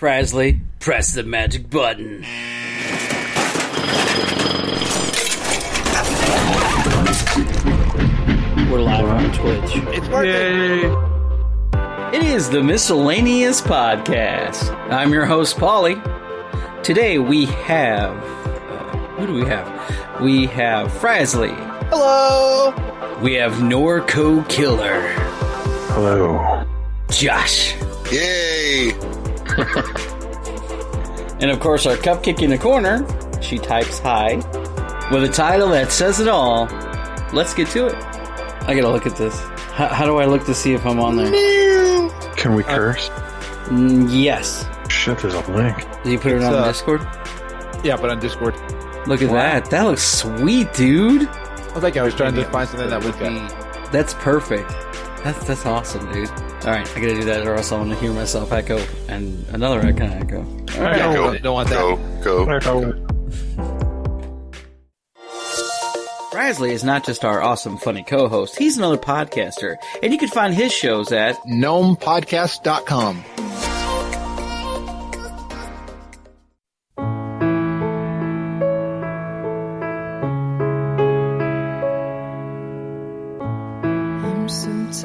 Frasley, press the magic button. We're live on Twitch. It's working. Yay. It is the Miscellaneous Podcast. I'm your host, Paulie. Today we have... who do we have? We have Frasley. Hello. We have Norco Killer. Hello. Josh. Yay! And of course, our cupcake in the corner. She types hi. With a title that says it all. Let's get to it. I gotta look at this. How do I look to see if I'm on there? Can we curse? Yes. Shit, there's a link. Did you put it on Discord? Yeah, but on Discord. Look at that. That looks sweet, dude. I was trying to find something that would be... That's perfect. That's awesome, dude. Alright, I gotta do that or else I'm gonna hear myself echo. And another echo. Alright. Yeah, don't want that. Go. Frasley is not just our awesome, funny co-host. He's another podcaster. And you can find his shows at gnomepodcast.com.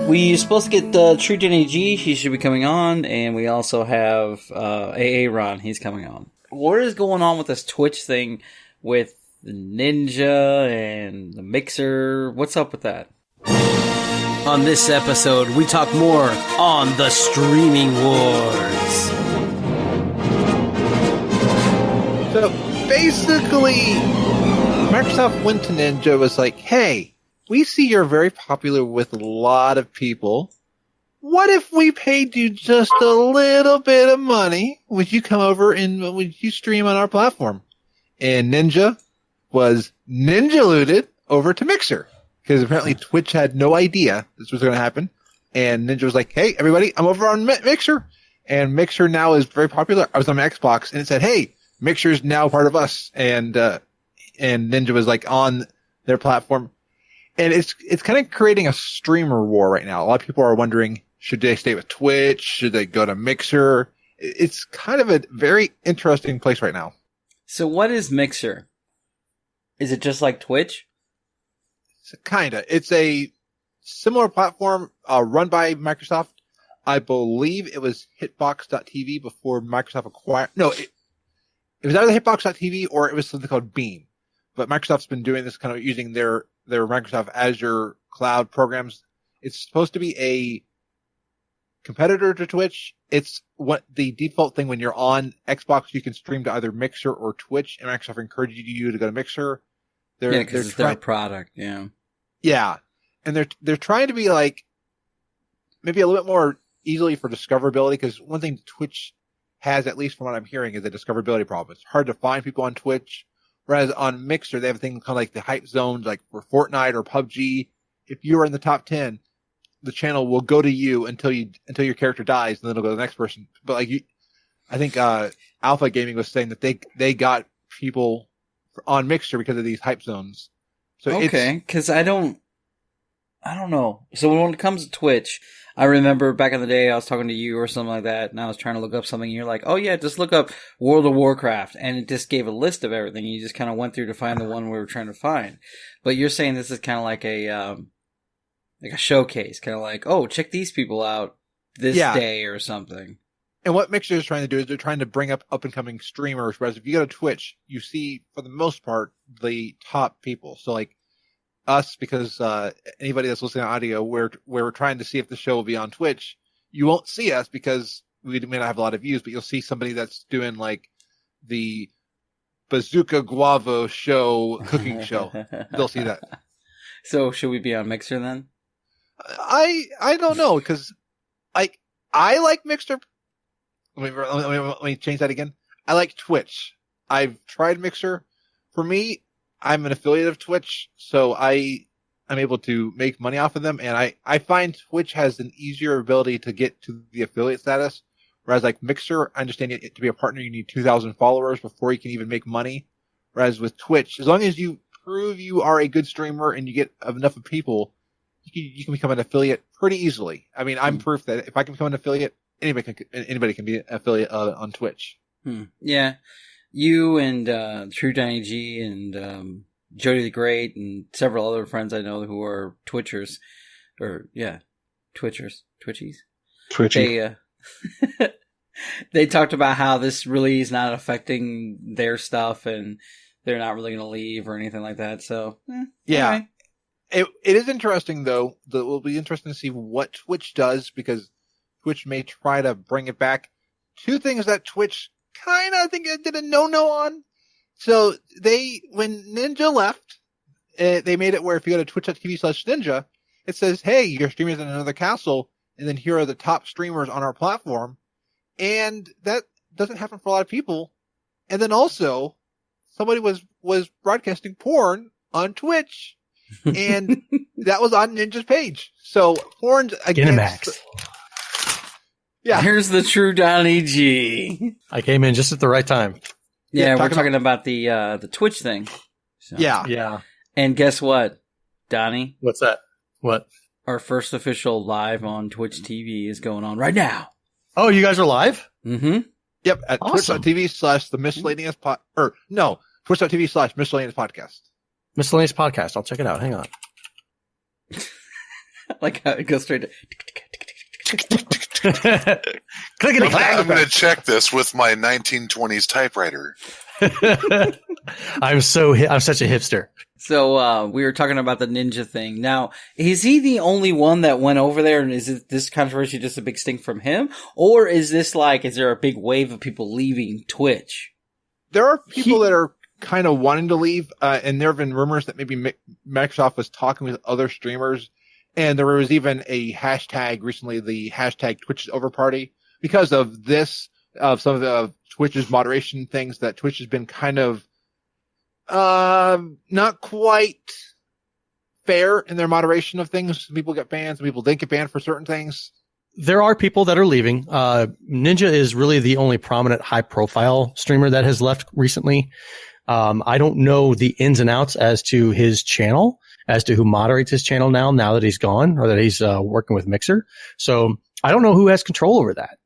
we're supposed to get True Jenny G. He should be coming on. And we also have AA Ron. He's coming on. What is going on with this Twitch thing with the Ninja and the Mixer? What's up with that? On this episode, we talk more on the streaming wars. So basically, Microsoft went to Ninja, was like, hey, we see you're very popular with a lot of people. What if we paid you just a little bit of money? Would you come over and would you stream on our platform? And Ninja was ninja-looted over to Mixer. Because apparently Twitch had no idea this was going to happen. And Ninja was like, hey, everybody, I'm over on Mixer. And Mixer now is very popular. I was on my Xbox and it said, hey, Mixer is now part of us. And Ninja was like on their platform. And it's kind of creating a streamer war right now. A lot of people are wondering, should they stay with Twitch? Should they go to Mixer? It's kind of a very interesting place right now. So what is Mixer? Is it just like Twitch? Kinda. It's a similar platform run by Microsoft. I believe it was Hitbox.tv before Microsoft acquired... No, it was either Hitbox.tv or it was something called Beam. But Microsoft's been doing this kind of using their Microsoft Azure cloud programs. It's supposed to be a competitor to Twitch. It's what the default thing when you're on Xbox, you can stream to either Mixer or Twitch, and Microsoft encourages you to go to Mixer. Because it's their product, yeah. Yeah. And they're trying to be like, maybe a little bit more easily for discoverability, because one thing Twitch has, at least from what I'm hearing, is a discoverability problem. It's hard to find people on Twitch, whereas on Mixer, they have a thing kind of like the hype zones, like for Fortnite or PUBG. If you're in the top 10, the channel will go to you until your character dies, and then it'll go to the next person. But I think Alpha Gaming was saying that they got people on Mixer because of these hype zones. So okay, because I don't know. So when it comes to Twitch, I remember back in the day I was talking to you or something like that, and I was trying to look up something, and you're like, oh yeah, just look up World of Warcraft, and it just gave a list of everything. You just kind of went through to find the one we were trying to find. But you're saying this is kind of like a showcase, kind of like, oh, check these people out this day or something. And what Mixer is trying to do is they're trying to bring up and-coming streamers, whereas if you go to Twitch, you see, for the most part, the top people. So like us, because anybody that's listening to audio, we're trying to see if the show will be on Twitch. You won't see us because we may not have a lot of views, but you'll see somebody that's doing like the Bazooka Guavo show, cooking show. They'll see that. So should we be on Mixer then? I don't know, because I like Mixer. Let me change that again. I like Twitch. I've tried Mixer. For me, I'm an affiliate of Twitch, so I'm able to make money off of them, and I find Twitch has an easier ability to get to the affiliate status, whereas like Mixer, I understand to be a partner, you need 2,000 followers before you can even make money, whereas with Twitch, as long as you prove you are a good streamer and you get enough of people, you can become an affiliate pretty easily. I mean, I'm proof that if I can become an affiliate, anybody can be an affiliate on Twitch. Yeah. You and True Danny G and Jody the Great and several other friends I know who are Twitchers. Twitchies. Twitchy. They talked about how this really is not affecting their stuff and they're not really going to leave or anything like that. So, yeah. Right. It is interesting, though. It will be interesting to see what Twitch does because Twitch may try to bring it back. Two things that Twitch kind of, I think, did a no-no on. So when Ninja left, they made it where if you go to twitch.tv/ninja, it says, hey, your stream is in another castle, and then here are the top streamers on our platform. And that doesn't happen for a lot of people. And then also, somebody was broadcasting porn on Twitch. And that was on Ninja's page. So porn's against. Yeah. Here's the True Donnie G. I came in just at the right time. Yeah, we're talking about the Twitch thing. So. Yeah. And guess what, Donnie? What's that? What? Our first official live on Twitch TV is going on right now. Oh, you guys are live? Mm-hmm. Yep, at Awesome. twitch.tv/the miscellaneous twitch.tv/miscellaneous podcast. Miscellaneous podcast. I'll check it out. Hang on. Like how it goes straight to... Clickety clack. I'm going to check this with my 1920s typewriter. I'm such a hipster. So we were talking about the Ninja thing. Now, is he the only one that went over there, and is this controversy just a big stink from him? Or is there a big wave of people leaving Twitch? There are people that are kind of wanting to leave, and there have been rumors that maybe Microsoft was talking with other streamers, and there was even a hashtag recently, the hashtag Twitch is over party, because of this, of some of the Twitch's moderation things that Twitch has been kind of not quite fair in their moderation of things. Some people get banned, some people didn't get banned for certain things. There are people that are leaving. Ninja is really the only prominent high profile streamer that has left recently. I don't know the ins and outs as to his channel, as to who moderates his channel now that he's gone or that he's working with Mixer. So I don't know who has control over that.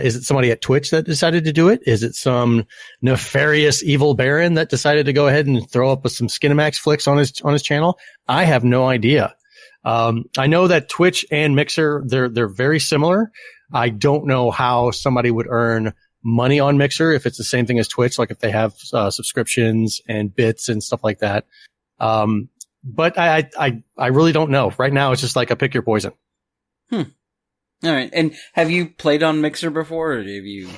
Is it somebody at Twitch that decided to do it? Is it some nefarious evil baron that decided to go ahead and throw up with some Skinamax flicks on his channel? I have no idea. I know that Twitch and Mixer, they're very similar. I don't know how somebody would earn money on Mixer if it's the same thing as Twitch, like if they have subscriptions and bits and stuff like that. But I really don't know. Right now, it's just like a pick your poison. All right. And have you played on Mixer before, or have you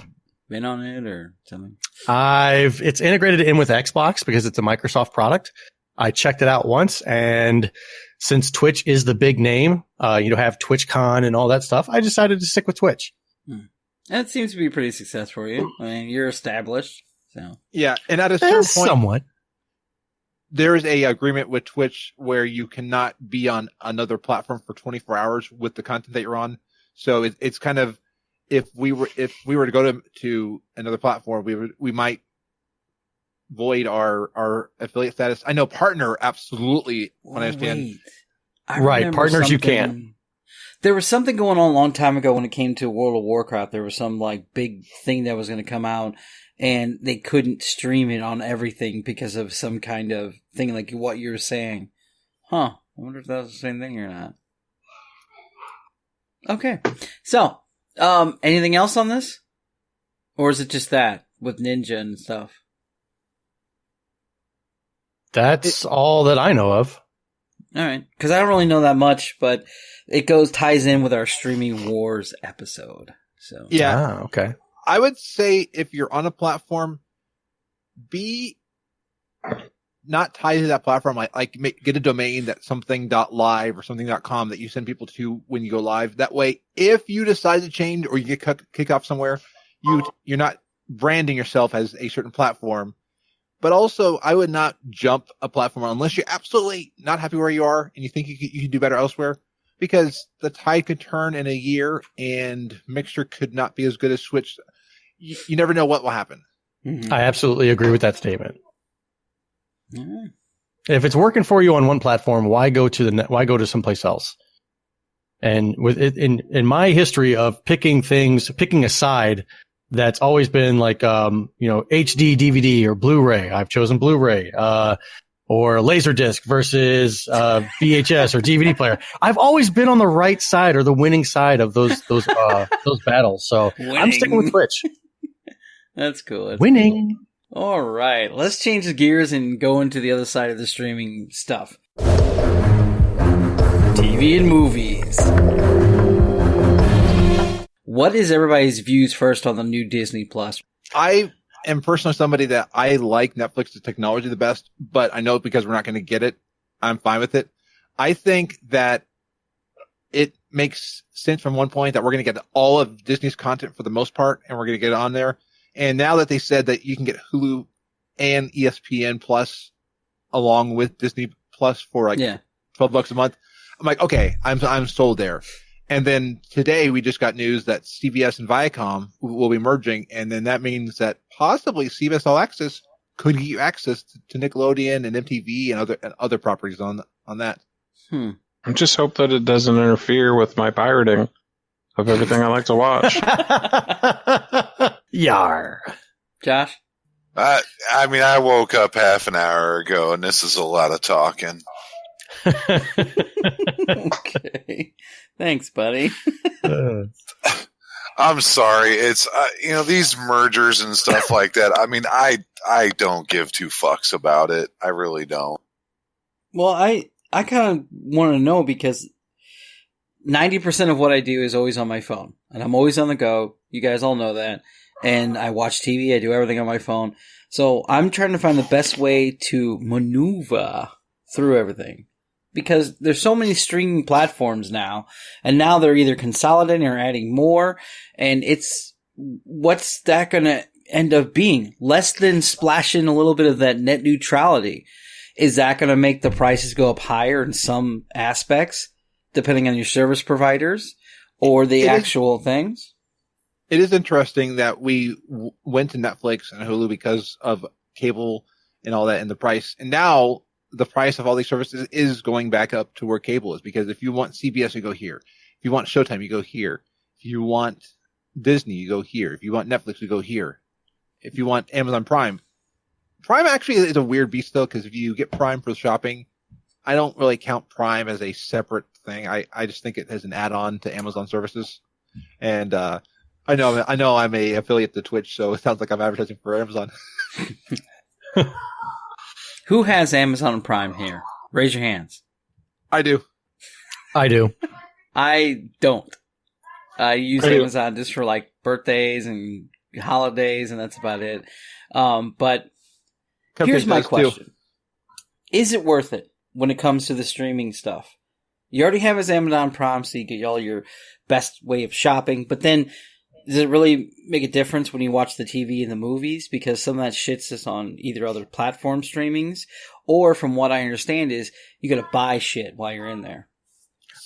been on it or something? It's integrated in with Xbox because it's a Microsoft product. I checked it out once, and since Twitch is the big name, have TwitchCon and all that stuff, I decided to stick with Twitch. That seems to be pretty successful for you. I mean, you're established, so. Yeah, and at a certain point, somewhat. there is a agreement with Twitch where you cannot be on another platform for 24 hours with the content that you're on. So it's kind of, if we were to go to another platform, we might void our affiliate status. I know partner absolutely. When I understand, Right, partners you can. There was something going on a long time ago when it came to World of Warcraft. There was some like big thing that was going to come out, and they couldn't stream it on everything because of some kind of thing like what you're saying. Huh? I wonder if that was the same thing or not. Okay, so anything else on this, or is it just that with Ninja and stuff? That's all that I know of. All right, because I don't really know that much, but it ties in with our Streaming Wars episode. So yeah, okay. I would say if you're on a platform, be not tied to that platform. Get a domain that's something.live or something.com that you send people to when you go live. That way, if you decide to change or you get kicked off somewhere, you're not branding yourself as a certain platform. But also, I would not jump a platform unless you're absolutely not happy where you are and you think you can do better elsewhere, because the tide could turn in a year and Mixer could not be as good as Switch. You never know what will happen. Mm-hmm. I absolutely agree with that statement. Mm-hmm. If it's working for you on one platform, why go to someplace else? And with it, in my history of picking a side, that's always been like, HD DVD or Blu-ray. I've chosen Blu-ray, or Laserdisc versus, VHS or DVD player. I've always been on the right side or the winning side of those battles. So I'm sticking with Twitch. That's cool. That's winning. Cool. All right. Let's change the gears and go into the other side of the streaming stuff. TV and movies. What is everybody's views first on the new Disney Plus? I am personally somebody that I like Netflix's technology the best, but I know because we're not going to get it, I'm fine with it. I think that it makes sense from one point that we're going to get all of Disney's content for the most part, and we're going to get it on there. And now that they said that you can get Hulu and ESPN Plus along with Disney Plus for $12 a month, I'm like, okay, I'm sold there. And then today we just got news that CBS and Viacom will be merging, and then that means that possibly CBS All Access could give you access to Nickelodeon and MTV and other properties on that. I just hope that it doesn't interfere with my pirating of everything I like to watch. Yar. Josh? I woke up half an hour ago, and this is a lot of talking. Okay. Thanks, buddy. I'm sorry. It's, these mergers and stuff like that. I mean, I don't give two fucks about it. I really don't. Well, I kind of want to know because 90% of what I do is always on my phone. And I'm always on the go. You guys all know that. And I watch TV. I do everything on my phone. So I'm trying to find the best way to maneuver through everything. Because there's so many streaming platforms now, and now they're either consolidating or adding more, and what's that going to end up being? Less than splashing a little bit of that net neutrality. Is that going to make the prices go up higher in some aspects, depending on your service providers or the actual things? It is interesting that we went to Netflix and Hulu because of cable and all that and the price, and now the price of all these services is going back up to where cable is, because if you want CBS, you go here. If you want Showtime, you go here. If you want Disney, you go here. If you want Netflix, you go here. If you want Amazon Prime actually is a weird beast though, because if you get Prime for shopping, I don't really count Prime as a separate thing. I just think it as an add-on to Amazon services. And, I know I'm a affiliate to Twitch, so it sounds like I'm advertising for Amazon. Who has Amazon Prime here? Raise your hands. I do. I don't. I use Amazon just for like birthdays and holidays, and that's about it. But here's my question. Is it worth it when it comes to the streaming stuff? You already have his Amazon Prime, so you get all your best way of shopping, but then does it really make a difference when you watch the TV and the movies? Because some of that shit's just on either other platform streamings, or from what I understand is you got to buy shit while you're in there.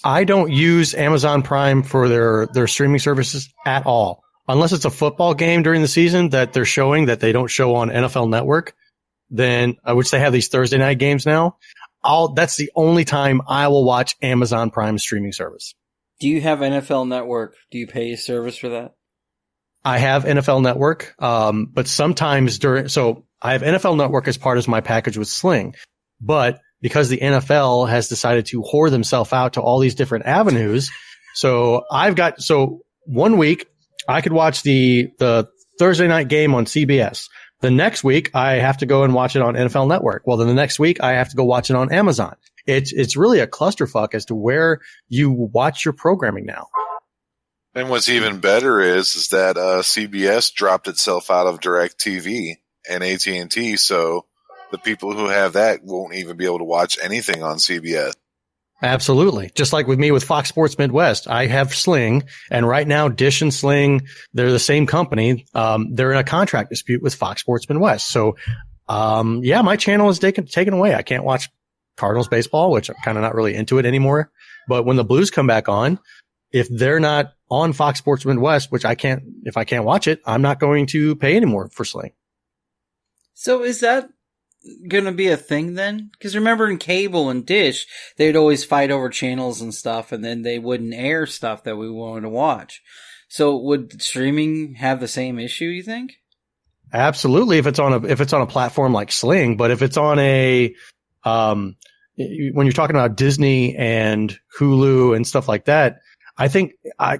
I don't use Amazon Prime for their streaming services at all. Unless it's a football game during the season that they're showing that they don't show on NFL Network, then which they have these Thursday night games now. That's the only time I will watch Amazon Prime streaming service. Do you have NFL Network? Do you pay a service for that? I have NFL Network, but sometimes so I have NFL Network as part of my package with Sling, but because the NFL has decided to whore themselves out to all these different avenues, so 1 week I could watch the Thursday night game on CBS. The next week I have to go and watch it on NFL Network. Well, then the next week I have to go watch it on Amazon. It's really a clusterfuck as to where you watch your programming now. And what's even better is that CBS dropped itself out of DirecTV and AT&T, so the people who have that won't even be able to watch anything on CBS. Absolutely. Just like with me with Fox Sports Midwest, I have Sling, and right now Dish and Sling, they're the same company. They're in a contract dispute with Fox Sports Midwest. So, my channel is taken away. I can't watch Cardinals baseball, which I'm kind of not really into it anymore. But when the Blues come back on, if they're not on Fox Sports Midwest, if I can't watch it, I'm not going to pay anymore for Sling. So is that going to be a thing then? Because remember in cable and dish, they'd always fight over channels and stuff, and then they wouldn't air stuff that we wanted to watch. So would streaming have the same issue, you think? Absolutely, if it's on a platform like Sling, but if it's on a when you're talking about Disney and Hulu and stuff like that, I think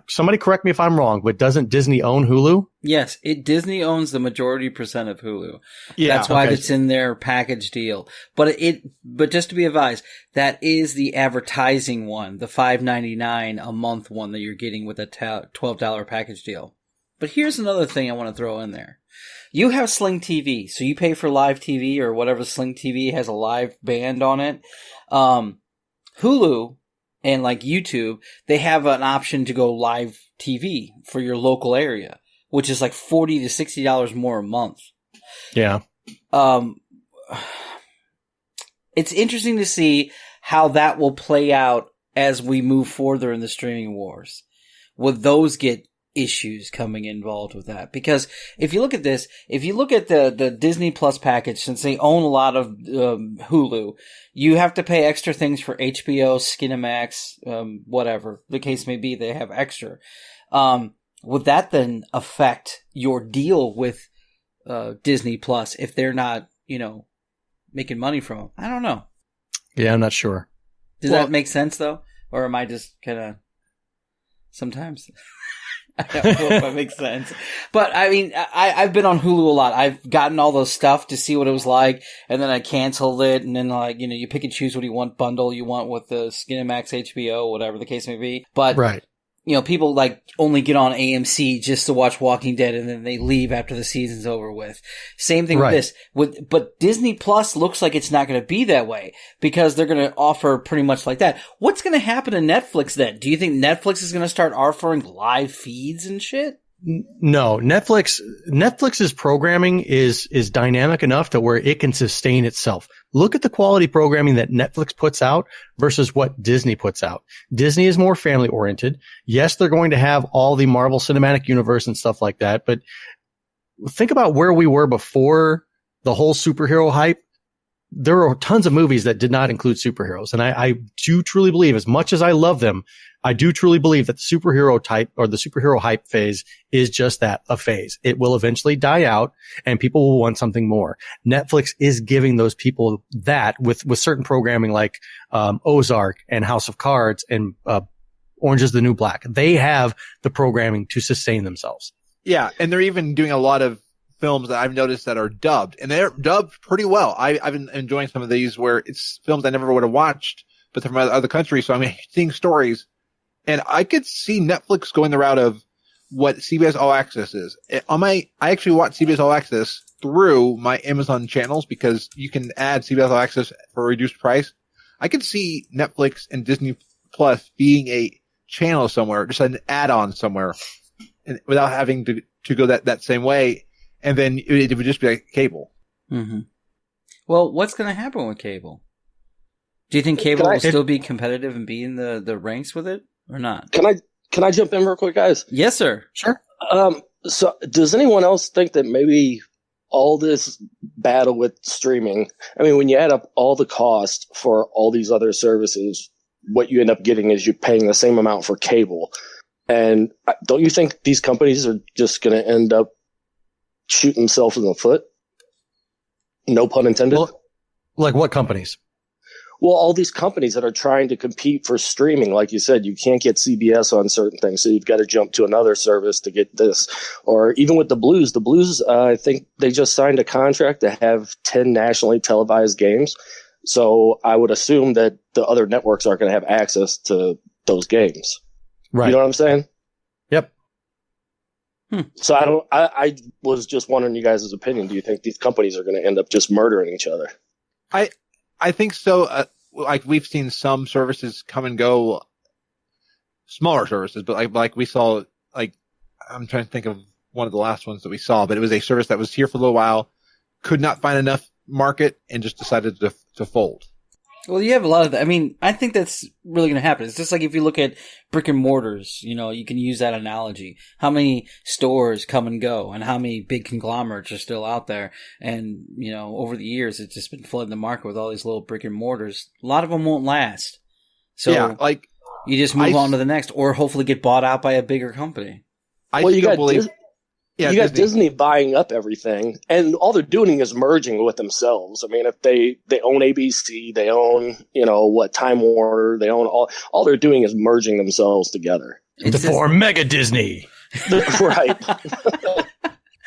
somebody correct me if I'm wrong, but doesn't Disney own Hulu? Yes, Disney owns the majority percent of Hulu. Yeah, that's why okay. it's in their package deal. But just to be advised, that is the advertising one, the $5.99 a month one that you're getting with a $12 package deal. But here's another thing I want to throw in there. You have Sling TV, so you pay for live TV or whatever Sling TV has a live band on it. Hulu and like YouTube, they have an option to go live TV for your local area, which is like $40 to $60 more a month. Yeah. It's interesting to see how that will play out as we move further in the streaming wars. Will those get issues coming involved with that? Because if you look at this, if you look at the Disney Plus package, since they own a lot of Hulu, you have to pay extra things for HBO, Skinamax, whatever the case may be. They have extra. Would that then affect your deal with Disney Plus if they're not, making money from them? I don't know. Yeah, I'm not sure. Does that make sense though, or am I just kind of sometimes? I don't know if that makes sense. But I mean, I've been on Hulu a lot. I've gotten all those stuff to see what it was like, and then I canceled it, and then you pick and choose what you want bundle you want with the Skinamax, HBO, whatever the case may be. But Right. People like only get on AMC just to watch Walking Dead, and then they leave after the season's over with. Same thing Right. with this. But Disney Plus looks like it's not going to be that way because they're going to offer pretty much like that. What's going to happen to Netflix then? Do you think Netflix is going to start offering live feeds and shit? No, Netflix's programming is dynamic enough to where it can sustain itself. Look at the quality programming that Netflix puts out versus what Disney puts out. Disney is more family oriented. Yes, they're going to have all the Marvel Cinematic Universe and stuff like that, but think about where we were before the whole superhero hype. There are tons of movies that did not include superheroes. And I do truly believe, as much as I love them, I do truly believe that the superhero type or the superhero hype phase is just that, a phase. It will eventually die out and people will want something more. Netflix is giving those people that with certain programming like, Ozark and House of Cards and, Orange is the New Black. They have the programming to sustain themselves. Yeah, and they're even doing a lot of films that I've noticed that are dubbed, and they're dubbed pretty well. I've been enjoying some of these where it's films I never would have watched, but they're from other countries, so I'm seeing stories. And I could see Netflix going the route of what CBS All Access is. I actually watch CBS All Access through my Amazon channels because you can add CBS All Access for a reduced price. I could see Netflix and Disney Plus being a channel somewhere, just an add-on somewhere, and without having to go that same way. And then it would just be like cable. Mm-hmm. Well, what's going to happen with cable? Do you think cable will still be competitive and be in the ranks with it or not? Can I jump in real quick, guys? Yes, sir. Sure. So does anyone else think that maybe all this battle with streaming, I mean, when you add up all the cost for all these other services, what you end up getting is you're paying the same amount for cable. And don't you think these companies are just going to end up shooting themselves in the foot? No pun intended. Well, like what companies? Well, all these companies that are trying to compete for streaming, like you said, you can't get CBS on certain things, so you've got to jump to another service to get this. Or even with the Blues, I think they just signed a contract to have 10 nationally televised games. So I would assume that the other networks aren't going to have access to those games. Right. You know what I'm saying? Yep. So I was just wondering you guys' opinion. Do you think these companies are going to end up just murdering each other? I think so. Like we've seen some services come and go, smaller services, but like we saw, like I'm trying to think of one of the last ones that we saw, but it was a service that was here for a little while, could not find enough market, and just decided to fold. Well, you have a lot of that. I mean, I think that's really going to happen. It's just like if you look at brick and mortars, you can use that analogy. How many stores come and go and how many big conglomerates are still out there? And, over the years, it's just been flooding the market with all these little brick and mortars. A lot of them won't last. So Yeah, like you just move on to the next or hopefully get bought out by a bigger company. You got Disney buying up everything, and all they're doing is merging with themselves. I mean, if they own ABC, they own, Time Warner, they own all they're doing is merging themselves together. To form Mega Disney. Right.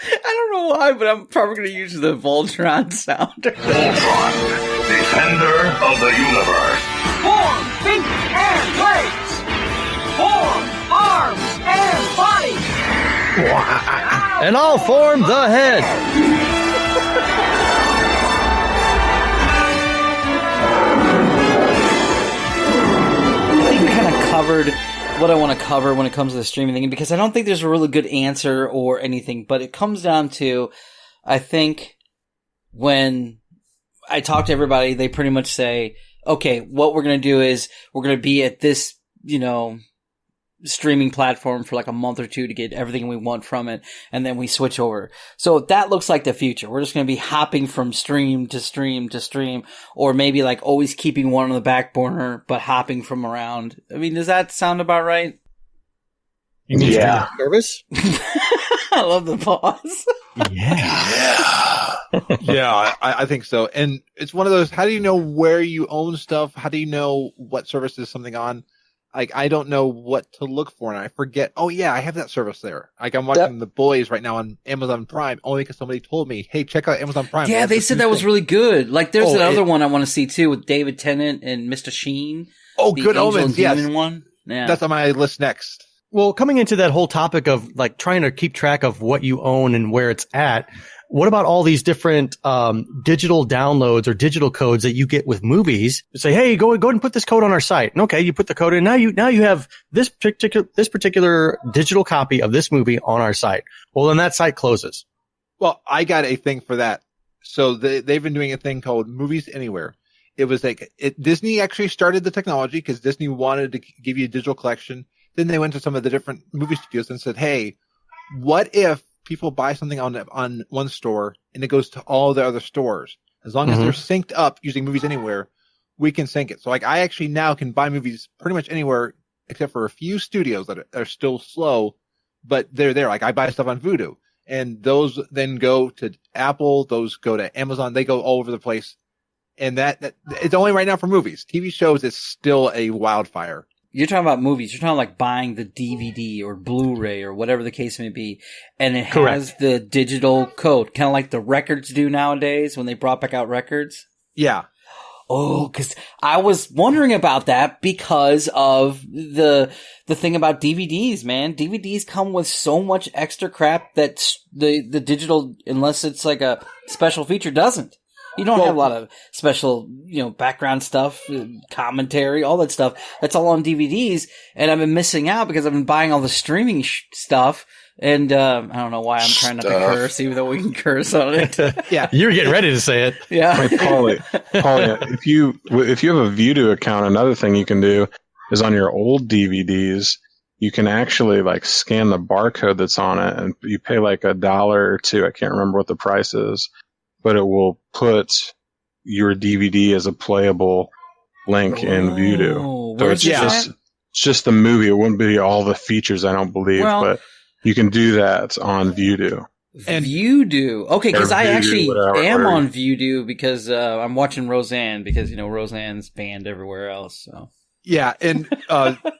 I don't know why, but I'm probably going to use the Voltron sounder. Voltron, defender of the universe. Form, feet, and legs. Form, arms, and body. And I'll form the head. I think we kind of covered what I want to cover when it comes to the streaming thing, because I don't think there's a really good answer or anything, but it comes down to, I think, when I talk to everybody, they pretty much say, okay, what we're going to do is we're going to be at this, streaming platform for like a month or two to get everything we want from it, and then we switch over. So that looks like the future. We're just going to be hopping from stream to stream to stream, or maybe like always keeping one on the back burner, but hopping from around. I mean, does that sound about right? You mean Yeah. service? I love the pause. Yeah. Yeah, I think so. And it's one of those, how do you know where you own stuff? How do you know what service is something on? Like, I don't know what to look for, and I forget, oh yeah, I have that service there. Like, I'm watching The Boys right now on Amazon Prime, only because somebody told me, hey, check out Amazon Prime. Yeah, they said that was really good. Like, there's another one I want to see too with David Tennant and Mr. Sheen. Oh, the Good Angel Omens, and yes. Demon one. Yeah. That's on my list next. Well, coming into that whole topic of like trying to keep track of what you own and where it's at, what about all these different digital downloads or digital codes that you get with movies? You say, hey, go ahead and put this code on our site. And okay, you put the code in. Now you have this particular digital copy of this movie on our site. Well, then that site closes. Well, I got a thing for that. So they've been doing a thing called Movies Anywhere. It was like Disney actually started the technology because Disney wanted to give you a digital collection. Then they went to some of the different movie studios and said, hey, what if people buy something on one store and it goes to all the other stores? As long as they're synced up using Movies Anywhere, we can sync it. So like I actually now can buy movies pretty much anywhere except for a few studios that are still slow, but they're there. Like I buy stuff on Vudu, and those then go to Apple, those go to Amazon, they go all over the place. And that it's only right now for movies. TV shows is still a wildfire. You're talking about movies. You're talking like buying the DVD or Blu-ray or whatever the case may be, and it has the digital code, kind of like the records do nowadays when they brought back out records. Yeah. Oh, because I was wondering about that because of the thing about DVDs, man. DVDs come with so much extra crap that the digital, unless it's like a special feature, doesn't. You don't have a lot of special, background stuff, commentary, all that stuff. That's all on DVDs, and I've been missing out because I've been buying all the streaming stuff. And I don't know why I'm trying not to curse, even though we can curse on it. Yeah, you're getting ready to say it. Yeah, Hey, Paulie, if you have a Vudu account, another thing you can do is on your old DVDs, you can actually like scan the barcode that's on it, and you pay like $1 or $2. I can't remember what the price is. But it will put your DVD as a playable link in Vudu. So it's just the movie. It wouldn't be all the features, I don't believe, but you can do that on Vudu. And Vudu. Okay, because I actually am on Vudu because I'm watching Roseanne because, Roseanne's banned everywhere else. So. Yeah, and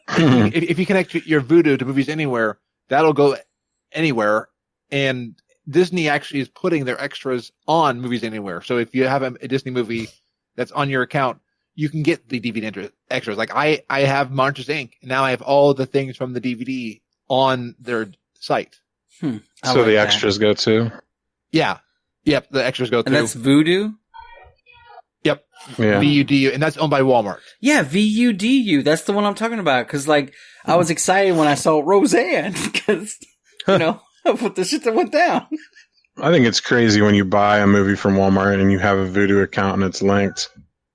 if you connect your Vudu to Movies Anywhere, that'll go anywhere. And Disney actually is putting their extras on Movies Anywhere. So if you have a Disney movie that's on your account, you can get the DVD extras. Like I have Monsters Inc. Now I have all the things from the DVD on their site. So like the extras go too? Yeah. Yep, the extras go too. And that's Vudu? Yep. Yeah. VUDU, and that's owned by Walmart. Yeah, VUDU. That's the one I'm talking about. Because, I was excited when I saw Roseanne. Because, with the shit that went down. I think it's crazy when you buy a movie from Walmart and you have a Vudu account and it's linked.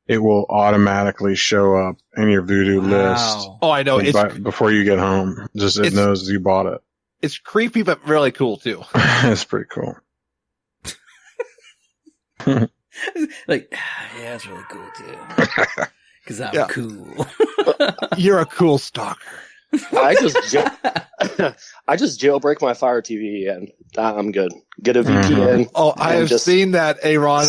it will automatically show up in your Vudu list Oh, I know. before you get home. Just it knows you bought it. It's creepy, but really cool too. It's pretty cool. Like, yeah, it's really cool too. Because I'm cool. You're a cool stalker. I just jailbreak my Fire TV and I'm good. Get a VPN. Oh, I have seen that, Aaron.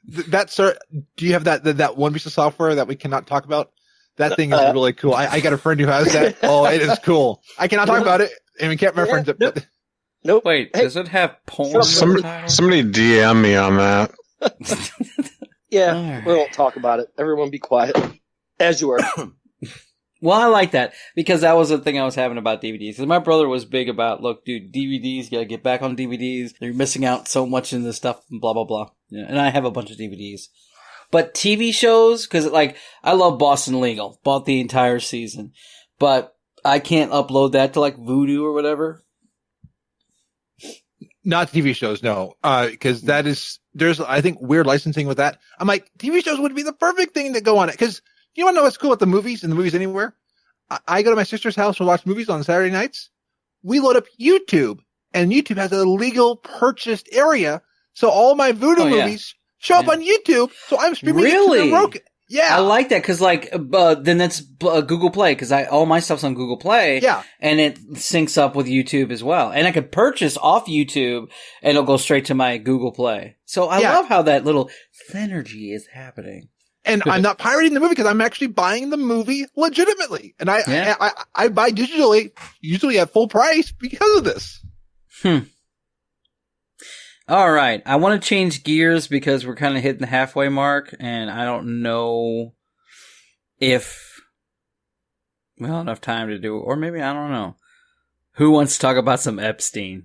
Do you have that one piece of software that we cannot talk about? That thing is really cool. I got a friend who has that. Oh, it is cool. I cannot talk about it, and we can't reference it. But Nope. Wait, does it have porn? Somebody DM me on that. Yeah, we won't talk about it. Everyone be quiet. As you were. Well, I like that because that was the thing I was having about DVDs. Because my brother was big about, look, dude, DVDs, you gotta get back on DVDs. You're missing out so much in this stuff, blah, blah, blah. Yeah, and I have a bunch of DVDs. But TV shows, because like, I love Boston Legal. Bought the entire season. But I can't upload that to like Vudu or whatever. not TV shows, no. Because there's, I think, weird licensing with that. I'm like, TV shows would be the perfect thing to go on it. Because you want to know what's cool with the movies and the movies anywhere? I go to my sister's house to watch movies on Saturday nights. We load up YouTube, and YouTube has a legal purchased area. So all my Voodoo movies show up on YouTube. So I'm streaming it to the Roku. Yeah. I like that because, like, then that's Google Play because all my stuff's on Google Play. Yeah. And it syncs up with YouTube as well. And I could purchase off YouTube and it'll go straight to my Google Play. So I love how that little synergy is happening. And I'm not pirating the movie because I'm actually buying the movie legitimately. And I buy digitally, usually at full price because of this. All right. I want to change gears because we're kind of hitting the halfway mark, and I don't know if we'll have enough time to do it, or maybe I don't know. Who wants to talk about some Epstein?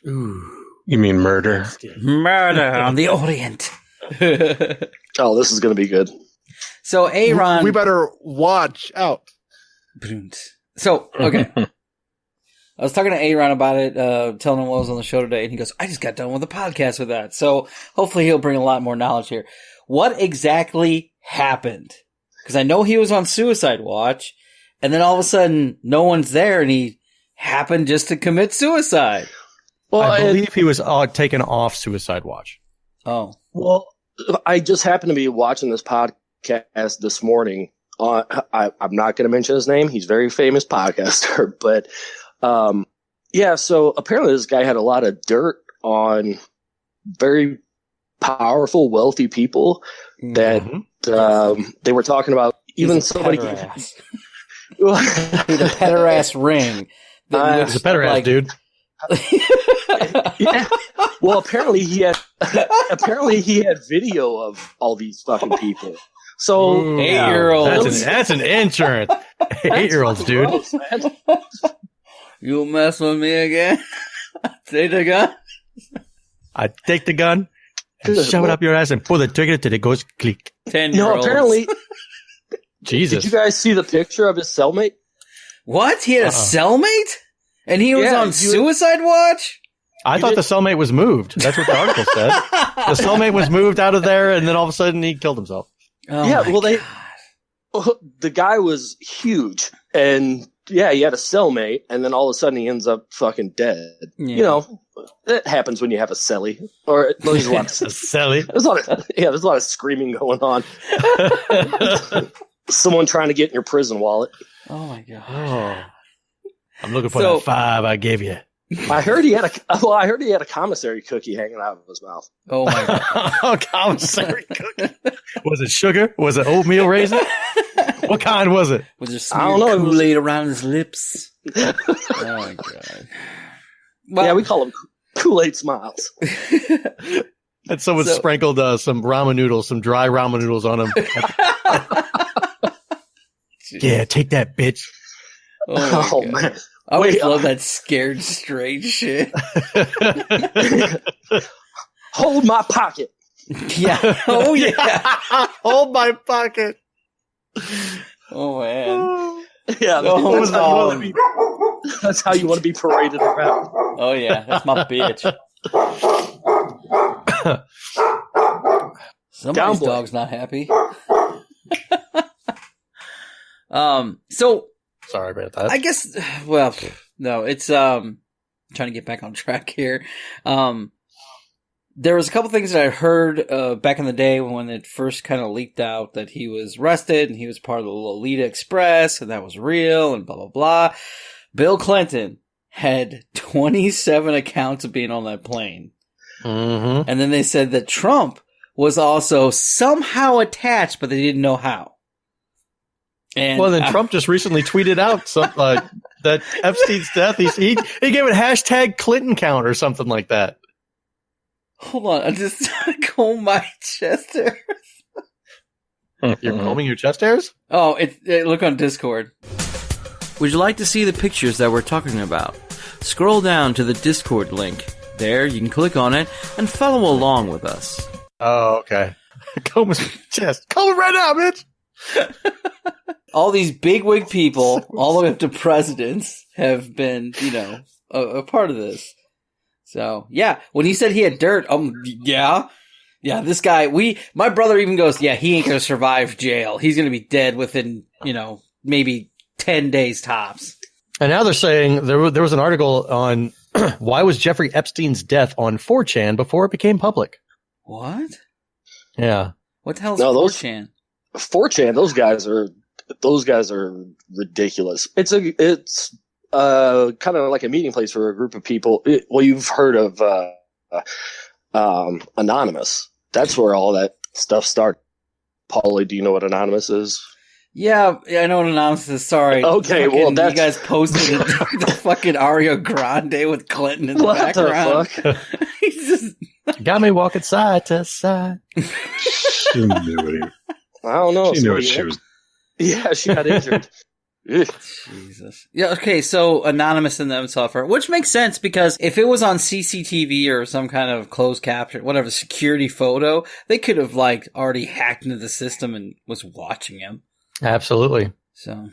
Ooh. You mean murder? Murder on the Orient. Oh, this is going to be good. So, Aaron... We better watch out. So, okay. I was talking to Aaron about it, telling him what was on the show today, and he goes, I just got done with a podcast with that. So hopefully he'll bring a lot more knowledge here. What exactly happened? Because I know he was on Suicide Watch, and then all of a sudden no one's there, and he happened just to commit suicide. Well, I believe he was taken off Suicide Watch. Oh. Well, I just happened to be watching this podcast this morning. I'm not going to mention his name. He's a very famous podcaster, but... so apparently this guy had a lot of dirt on very powerful, wealthy people that, they were talking about even somebody. The pederast ring. He's a pederast, dude. Yeah. Well, apparently he had video of all these fucking people. So 8-year-olds. That's an insurance. 8-year-olds, dude. Gross, man. You mess with me again? Take the gun? I take the gun and shove it up your ass and pull the trigger till it goes click. 10-year-olds. No, apparently. Jesus. Did you guys see the picture of his cellmate? What? He had a cellmate? And he was on Suicide Watch? I thought the cellmate was moved. That's what the article said. The cellmate was moved out of there, and then all of a sudden he killed himself. Oh yeah, well, the guy was huge, and he had a cellmate, and then all of a sudden he ends up fucking dead. Yeah. You know, that happens when you have a celly, or there's a lot of celly. There's a lot of screaming going on. Someone trying to get in your prison wallet. Oh my god! Oh. I'm looking for that 5 I gave you. I heard he had a commissary cookie hanging out of his mouth. Oh my god! Commissary cookie. Was it sugar? Was it oatmeal raisin? What kind was it? Was there smeared Kool-Aid around his lips? Oh my god! Well, we call them Kool-Aid smiles. And someone sprinkled some ramen noodles, some dry ramen noodles on them. Yeah, take that, bitch. Oh man. I always love that scared straight shit. Hold my pocket. Yeah. Oh yeah. Hold my pocket. Oh man. Yeah. That's how you want to be paraded around. Oh yeah. That's my bitch. Somebody's boy. dog's not happy. So Sorry about that. I guess, well, no, it's, trying to get back on track here. There was a couple things that I heard, back in the day when it first kind of leaked out that he was arrested and he was part of the Lolita Express and that was real and blah, blah, blah. Bill Clinton had 27 accounts of being on that plane. Mm-hmm. And then they said that Trump was also somehow attached, but they didn't know how. And Well, then Trump just recently tweeted out that Epstein's death. He gave it hashtag Clinton count or something like that. Hold on, I just comb my chest hair. You're combing your chest hairs? Oh, look on Discord. Would you like to see the pictures that we're talking about? Scroll down to the Discord link. There, you can click on it and follow along with us. Oh, okay. Comb his chest. Comb it right now, bitch. All these bigwig people, all the way up to presidents, have been, a part of this. So, yeah, when he said he had dirt, yeah, this guy, my brother even goes, yeah, he ain't gonna survive jail. He's gonna be dead within, maybe 10 days tops. And now they're saying there was an article on why was Jeffrey Epstein's death on 4chan before it became public. What? Yeah. What the hell is No, 4chan? 4chan, those guys are ridiculous. It's kind of like a meeting place for a group of people. You've heard of Anonymous. That's where all that stuff started. Paulie, do you know what Anonymous is? Yeah, I know what Anonymous is. Sorry. Okay, well, you guys posted the fucking Ario Grande with Clinton in the What the background. fuck? He's just Got me walking side to side. She knew what he, I don't know. she knew what she was. Yeah, she got injured. Ugh. Jesus. Yeah, okay, so Anonymous in themselves, which makes sense because if it was on CCTV or some kind of closed capture, whatever, security photo, they could have, already hacked into the system and was watching him. Absolutely. So,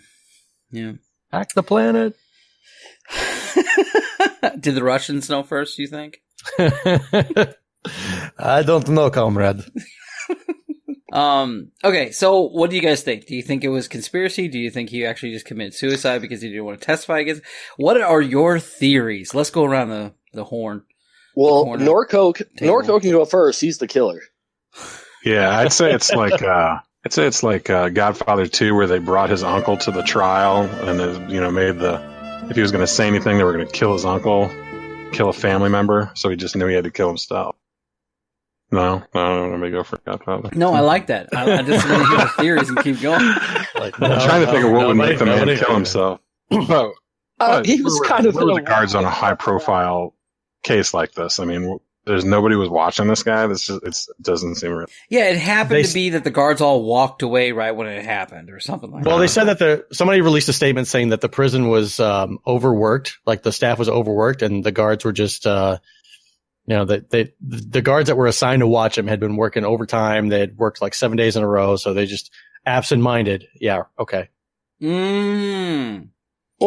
yeah. Hack the planet. Did the Russians know first, you think? I don't know, comrade. Okay, so what do you guys think? Do you think it was conspiracy? Do you think he actually just committed suicide because he didn't want to testify against? What are your theories? Let's go around the horn. Well, corner Norco can go first. He's the killer. Yeah, I'd say it's like Godfather 2, where they brought his uncle to the trial and if he was going to say anything, they were going to kill his uncle, kill a family member, so he just knew he had to kill himself. No, let me go for Godfather. No, I like that. I just want to hear the theories and keep going. I'm trying to think of what would make the man kill himself. He was kind of where were the guards on a high-profile case like this? I mean, there's nobody was watching this guy. It doesn't seem real. Yeah, it happened to be that the guards all walked away right when it happened, or something like that. Well, they said that somebody released a statement saying that the prison was overworked, like the staff was overworked, and the guards were just, the guards that were assigned to watch him had been working overtime. They had worked 7 days in a row, so they just absent-minded. Yeah, okay. Well,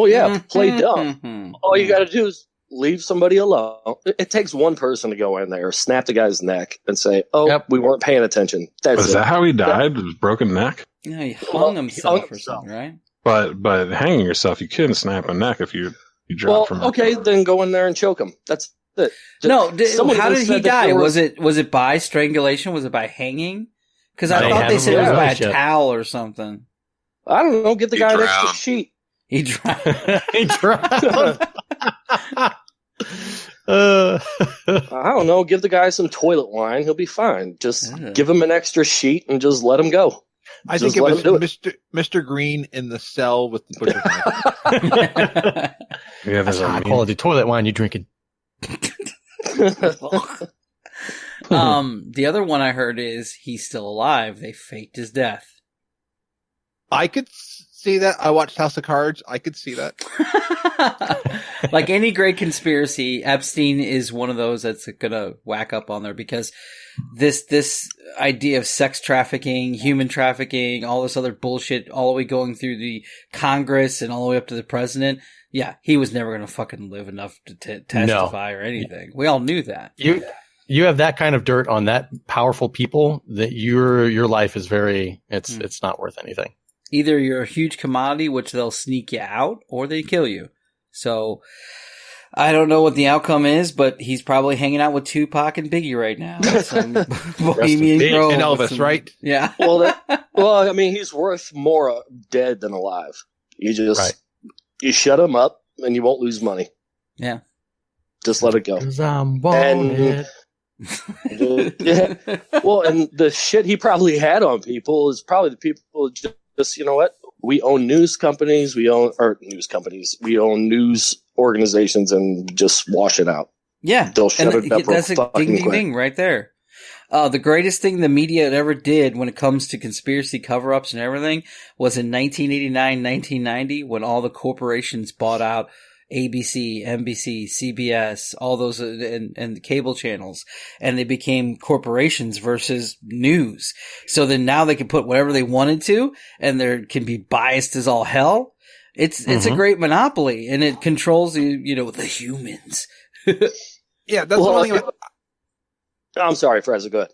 yeah, play dumb. All you got to do is leave somebody alone. It takes one person to go in there, snap the guy's neck, and say, we weren't paying attention. Is that how he died? With broken neck? Yeah, he hung himself or something, right? But hanging yourself, you couldn't snap a neck if you drop from. Okay, then go in there and choke him. That's it. No, how did he die? Was it by strangulation? Was it by hanging? Because I thought they said it was by a towel or something. I don't know. Get the guy an extra sheet. He drowned. He drowned. I don't know. Give the guy some toilet wine. He'll be fine. Just give him an extra sheet and just let him go. I think it was Mr. Green in the cell with the butcher knife. Yeah, that's high quality toilet wine you're drinking. The other one I heard is he's still alive. They faked his death. I could see that. I watched House of Cards. I could see that. Like any great conspiracy, Epstein is one of those that's gonna whack up on there because this idea of sex trafficking, human trafficking, all this other bullshit, all the way going through the Congress and all the way up to the president. Yeah, he was never gonna fucking live enough to testify or anything. We all knew that. you have that kind of dirt on that powerful people that your life is it's not worth anything. Either you're a huge commodity, which they'll sneak you out, or they kill you. So I don't know what the outcome is, but he's probably hanging out with Tupac and Biggie right now. Bohemian Grove and Elvis, right? Yeah. Well, I mean, he's worth more dead than alive. You just you shut him up, and you won't lose money. Yeah. Just let it go. 'Cause I'm wanted. Yeah. Well, and the shit he probably had on people is probably the people just you know what? We own news companies. We own news organizations, and just wash it out. Yeah. They'll shut it up. That's a ding, ding, ding right there. The greatest thing the media ever did when it comes to conspiracy cover-ups and everything was in 1989, 1990, when all the corporations bought out ABC, NBC, CBS, all those and cable channels, and they became corporations versus news. So then now they can put whatever they wanted to, and there can be biased as all hell. It's a great monopoly, and it controls the humans. Yeah, that's one thing. I'm sorry, Freza, go ahead.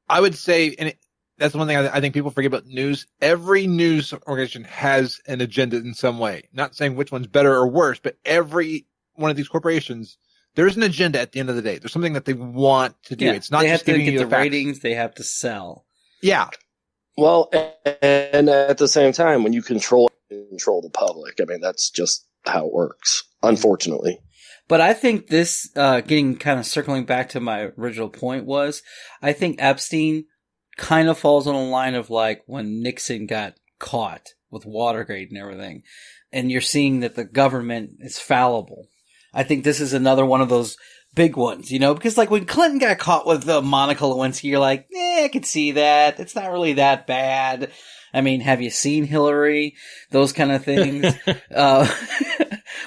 I would say, and that's one thing I think people forget about news. Every news organization has an agenda in some way. Not saying which one's better or worse, but every one of these corporations, there's an agenda at the end of the day. There's something that they want to do. Yeah, it's not they just have to giving get you the the facts. ratings. They have to sell. Yeah. Well, and at the same time, when you control the public, I mean, that's just how it works, unfortunately. But I think this, getting kind of circling back to my original point was, I think Epstein kind of falls on a line of like when Nixon got caught with Watergate and everything, and you're seeing that the government is fallible. I think this is another one of those big ones, because like when Clinton got caught with Monica Lewinsky, you're like, I could see that. It's not really that bad. I mean, have you seen Hillary? Those kind of things.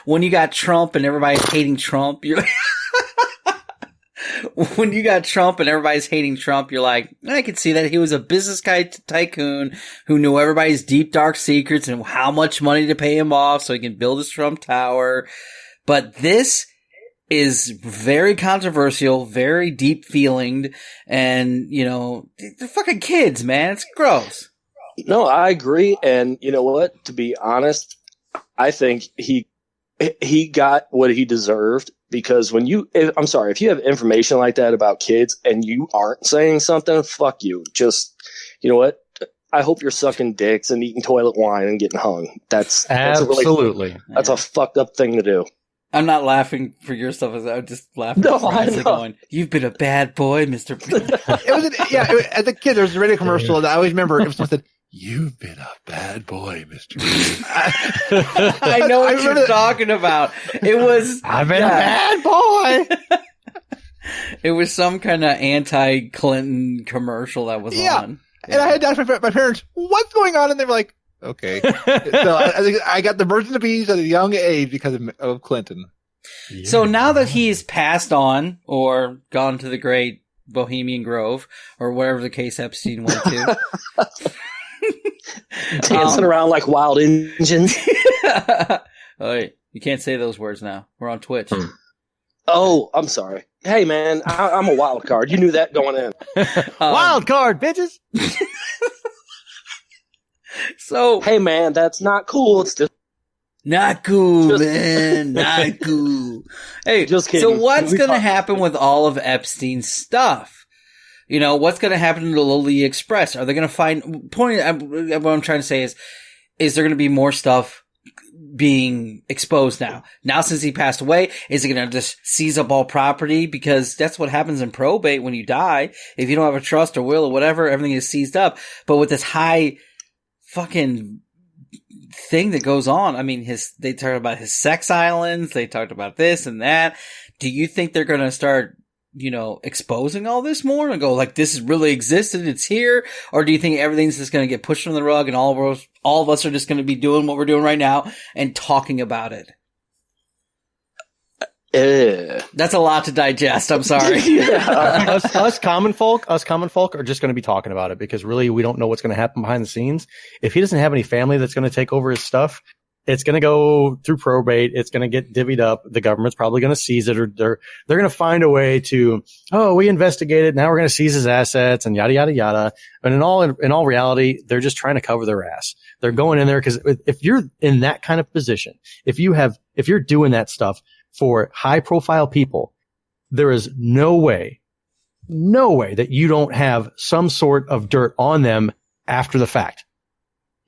When you got Trump and everybody's hating Trump, you're like, when you got Trump and everybody's hating Trump, you're like, I could see that he was a business guy tycoon who knew everybody's deep, dark secrets and how much money to pay him off so he can build his Trump Tower. But this is very controversial, very deep feelinged, and, they're fucking kids, man. It's gross. No, I agree. And you know what? To be honest, I think he got what he deserved, because if you have information like that about kids and you aren't saying something, fuck you. Just, you know what? I hope you're sucking dicks and eating toilet wine and getting hung. That's absolutely. That's a fucked up thing to do. I'm not laughing for your stuff. I'm just laughing. No, I know. Going, you've been a bad boy, Mr. As a kid, there was a radio commercial that I always remember. It was something. You've been a bad boy, Mr. I know what you're talking about. It was. I've been a bad boy. It was some kind of anti-Clinton commercial that was on. And I had to ask my parents, what's going on? And they were like, okay. So I think I got the birds and the bees at a young age because of Clinton. Yeah. So now that he's passed on or gone to the great Bohemian Grove or wherever the case Epstein went to. Dancing around like wild engines. Oh, wait, you can't say those words now. We're on Twitch. Oh, I'm sorry. Hey, man, I'm a wild card. You knew that going in. Wild card, bitches. So, hey, man, that's not cool. It's just not cool, man. Not cool. Hey, just kidding. So what's going to happen with all of Epstein's stuff? What's going to happen to the Lowly Express? Are they going to find? What I'm trying to say is there going to be more stuff being exposed now? Now, since he passed away, is it going to just seize up all property? Because that's what happens in probate when you die. If you don't have a trust or will or whatever, everything is seized up. But with this high fucking thing that goes on, I mean, they talked about his sex islands. They talked about this and that. Do you think they're going to start, exposing all this more and go like, this really existed, it's here? Or do you think everything's just going to get pushed under the rug and all of us are just going to be doing what we're doing right now and talking about it? That's a lot to digest. I'm sorry. us common folk are just going to be talking about it because really we don't know what's going to happen behind the scenes. If he doesn't have any family that's going to take over his stuff, It's going to go through probate. It's going to get divvied up. The government's probably going to seize it, or they're going to find a way to, oh, we investigated. Now we're going to seize his assets and yada, yada, yada. But in all reality, they're just trying to cover their ass. They're going in there because if you're in that kind of position, if you're doing that stuff for high profile people, there is no way that you don't have some sort of dirt on them after the fact.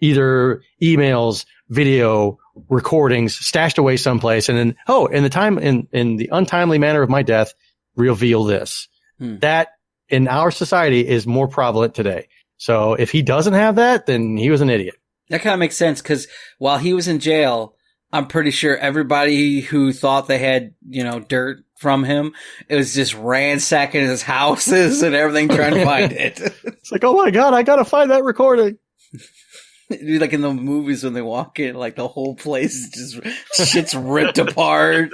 Either emails, video, recordings stashed away someplace, and then, in the untimely manner of my death, reveal this. That in our society is more prevalent today. So if he doesn't have that, then he was an idiot. That kind of makes sense, because while he was in jail, I'm pretty sure everybody who thought they had, dirt from him, it was just ransacking his houses and everything trying to find it. It's like, oh my God, I gotta find that recording. Like in the movies when they walk in, like the whole place is just shit's ripped apart.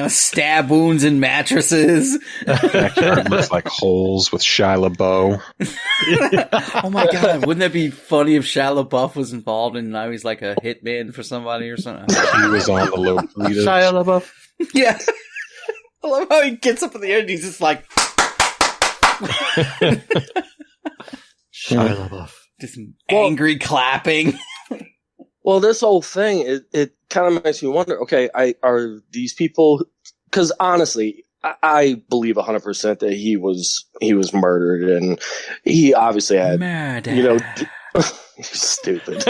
Stab wounds in mattresses. Backyard looks like holes with Shia LaBeouf. Oh my God, wouldn't that be funny if Shia LaBeouf was involved and now he's like a hitman for somebody or something? He was on the low bleeders. Shia LaBeouf. Yeah. I love how he gets up at the end and he's just like Shia LaBeouf. Just angry clapping. Well, this whole thing, it kind of makes me wonder, okay, are these people, because honestly, I believe 100% that he was murdered, and he obviously had, murder. Stupid.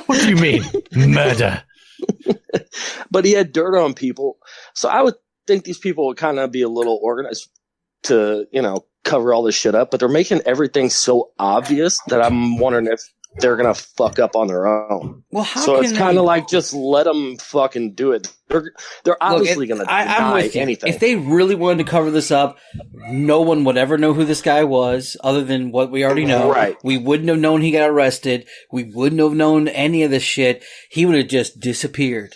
What do you mean, murder? But he had dirt on people, so I would think these people would kind of be a little organized to, cover all this shit up, but they're making everything so obvious that I'm wondering if they're gonna fuck up on their own. Well, how so can it's kind of like just let them fucking do it. They're obviously gonna I'm with you. anything. If they really wanted to cover this up, no one would ever know who this guy was, other than what we already know. Right. We wouldn't have known he got arrested. We wouldn't have known any of this shit. He would have just disappeared.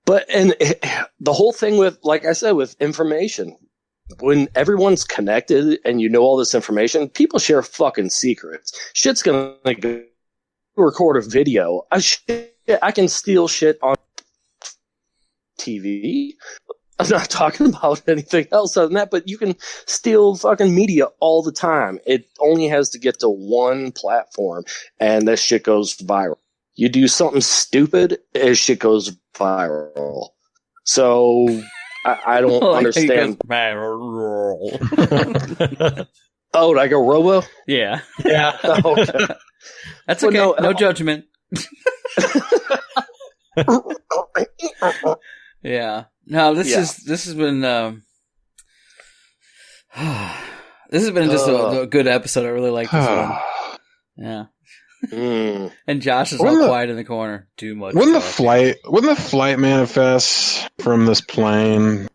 But the whole thing with, like I said, with information. When everyone's connected and you know all this information, people share fucking secrets. Shit's gonna go record a video. I can steal shit on TV. I'm not talking about anything else other than that, but you can steal fucking media all the time. It only has to get to one platform, and that shit goes viral. You do something stupid, and shit goes viral. So I don't understand. Oh, did I go Robo? Yeah. Yeah. Oh, okay. That's okay. No judgment. Yeah. No, this has been this has been just a good episode. I really like this one. Yeah. And Josh is all quiet in the corner. Too much. Wouldn't the flight manifest from this plane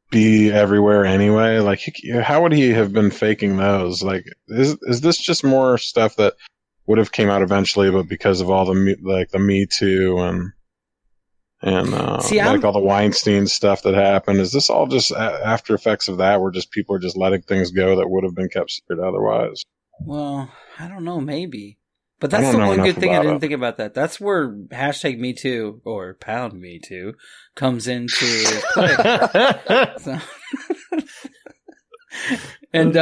be everywhere anyway? Like, how would he have been faking those? Like, is this just more stuff that would have came out eventually, but because of all the Me Too and all the Weinstein stuff that happened, is this all just after effects of that, where just people are just letting things go that would have been kept secret otherwise? Well, I don't know, maybe. But that's the one good thing I didn't think about that. That's where #MeToo or #MeToo comes into play. So. And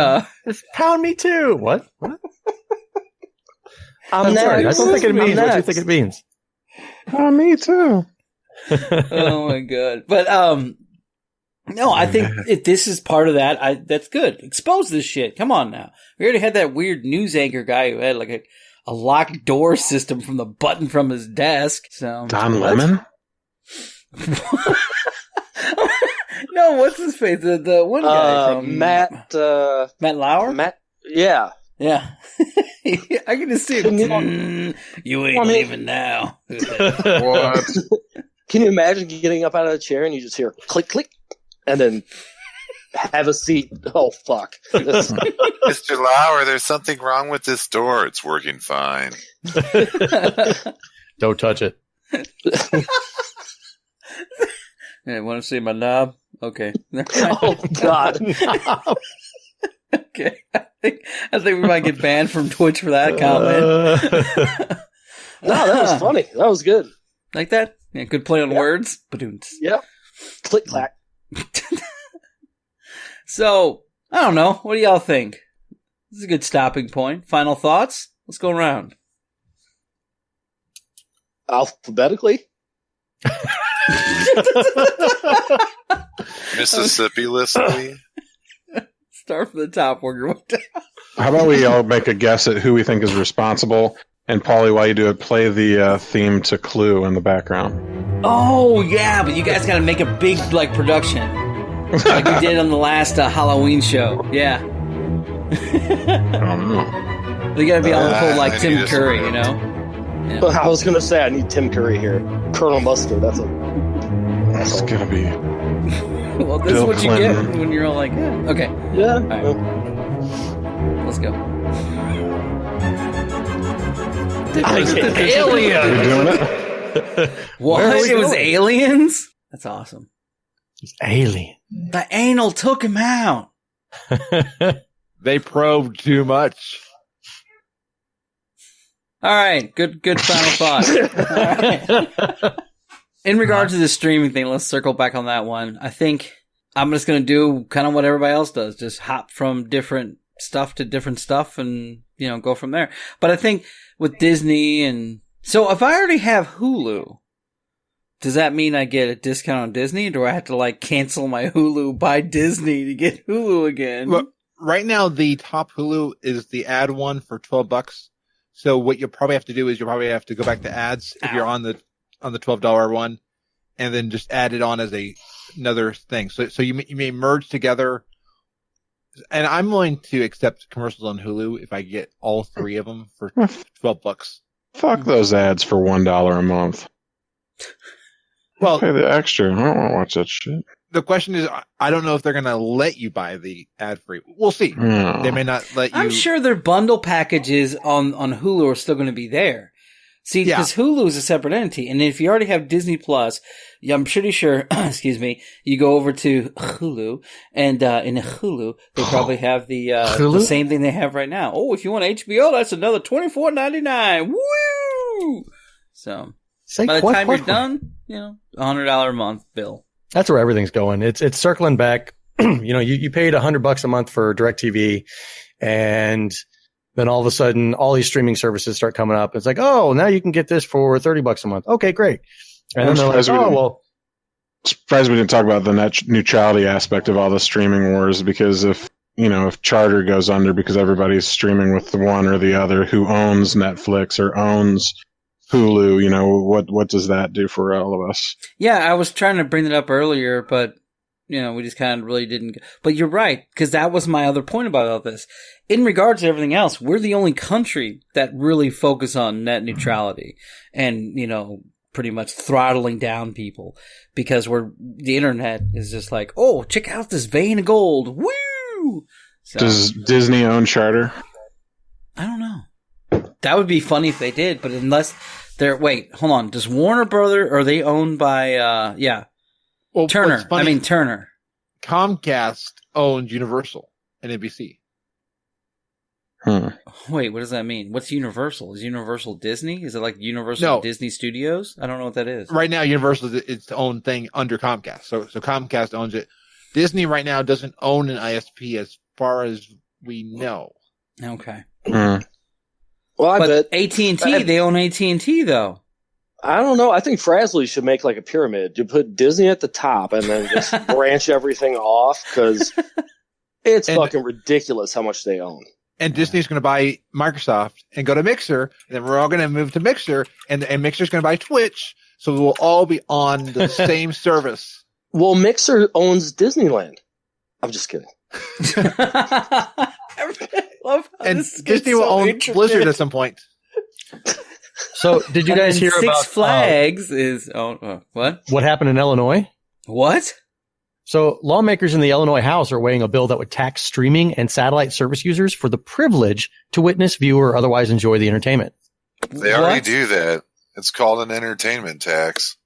it's #MeToo. What? I'm sorry. I don't think it means what you think it means. Me too. Oh my God. But no, I think if this is part of that, that's good. Expose this shit. Come on now. We already had that weird news anchor guy who had like a locked door system from the button from his desk. So Don Lemon? No, what's his face? The one guy from Matt Lauer? Matt, yeah. Yeah. I can just see him. You ain't leaving now. What? Can you imagine getting up out of the chair and you just hear click, click, and then have a seat? Oh, fuck. Mr. Lauer, there's something wrong with this door. It's working fine. Don't touch it. Yeah, want to see my knob? Okay. Oh, God. Okay. I think we might get banned from Twitch for that comment. No, that was funny. That was good. Like that? Yeah, good play on words. Badoons. Yep. Click clack. So, I don't know. What do y'all think? This is a good stopping point. Final thoughts? Let's go around. Alphabetically? Mississippi-lessly. Start from the top, work your way down. How about we all make a guess at who we think is responsible? And Paulie, while you do it, play the theme to Clue in the background. Oh, yeah, but you guys gotta make a big, production. Like we did on the last Halloween show. Yeah. I don't know. They gotta be all cool like I Tim need a Curry, script. you know? Well, I was going to say I need Tim Curry here. Colonel Mustard, that's a... It's gonna be. Well, this Bill is what you Clinton. get when you're all like, yeah. Okay, Yeah. right. Let's go. We're doing it. What? Where are we It was going? aliens? That's awesome. He's alien. The anal took him out. They probed too much. All right, good final thought. All right. In regard to the streaming thing, let's circle back on that one. I think I'm just going to do kind of what everybody else does, just hop from different stuff to different stuff and, go from there. But I think with Disney and... So if I already have Hulu, does that mean I get a discount on Disney? Or do I have to, cancel my Hulu, buy Disney to get Hulu again? Look, right now, the top Hulu is the ad one for $12. So what you'll probably have to do is you'll probably have to go back to ads if you're on the $12 one, and then just add it on as another thing. So you may merge together. And I'm willing to accept commercials on Hulu if I get all three of them for $12. Fuck those ads for $1 a month. Well, Pay the extra. I don't want to watch that shit. the question is, I don't know if they're going to let you buy the ad free. We'll see. No. They may not let you. I'm sure their bundle packages on Hulu are still going to be there. See, Yeah. because Hulu is a separate entity, and if you already have Disney Plus, I'm pretty sure, excuse me, you go over to Hulu, and in Hulu, they probably have the Hulu? same thing they have right now. Oh, if you want HBO, that's another $24.99. Woo! So, Say by the what, time what, you're done, $100 a month bill. That's where everything's going. It's circling back. You paid $100 a month for DirecTV, and then all of a sudden, all these streaming services start coming up. It's like, oh, now you can get this for $30 a month. Okay, great. And then they're like, oh, well, Surprised we didn't talk about the net neutrality aspect of all the streaming wars, because if Charter goes under because everybody's streaming with the one or the other, who owns Netflix or owns Hulu, what does that do for all of us? Yeah, I was trying to bring it up earlier, but we just kind of really didn't. But you're right, because that was my other point about all this. In regards to everything else, we're the only country that really focus on net neutrality and, pretty much throttling down people, because the internet is just like, oh, check out this vein of gold. Woo! So, Does Disney own Charter? I don't know. That would be funny if they did, but unless wait, hold on. Does Warner Brother, are they owned by, Well, Turner? what's funny, I mean, Turner. Comcast owns Universal and NBC. Wait, what does that mean? What's Universal? Is Universal Disney? Is it like Universal No. Disney Studios? I don't know what that is. Right now, Universal is its own thing under Comcast. So Comcast owns it. Disney right now doesn't own an ISP as far as we know. Okay. Well, I But bet. AT&T, they own AT&T though. I don't know. I think Frasley should make like a pyramid. You put Disney at the top and then just branch everything off, because it's fucking ridiculous how much they own. And Disney's going to buy Microsoft and go to Mixer, and then we're all going to move to Mixer, and Mixer's going to buy Twitch, so we'll all be on the same service. Well, Mixer owns Disneyland. I'm just kidding. I love how And this gets Disney will so own intricate. Blizzard at some point. so did you And guys then hear Six about Flags is what? what happened in Illinois? What? So lawmakers in the Illinois House are weighing a bill that would tax streaming and satellite service users for the privilege to witness, view, or otherwise enjoy the entertainment. They already What? do that. It's called an entertainment tax